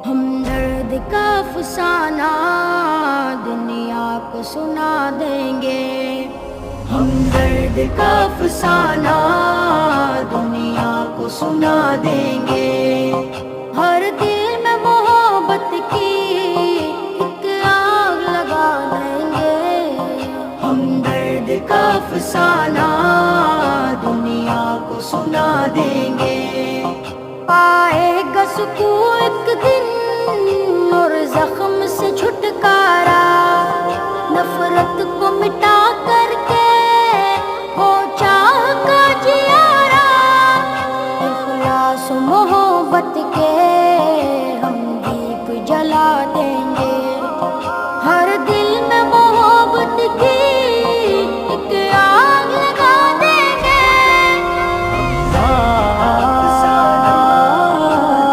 ہم درد کا افسانہ دنیا کو سنا دیں گے، ہم درد کا افسانہ دنیا کو سنا دیں گے، ہر دل میں محبت کی ایک آگ لگا دیں گے، ہم درد کا افسانہ دنیا کو سنا دیں گے، پائے گا سکون ایک دن اور زخم سے چھٹکارا، نفرت کو مٹا کر کے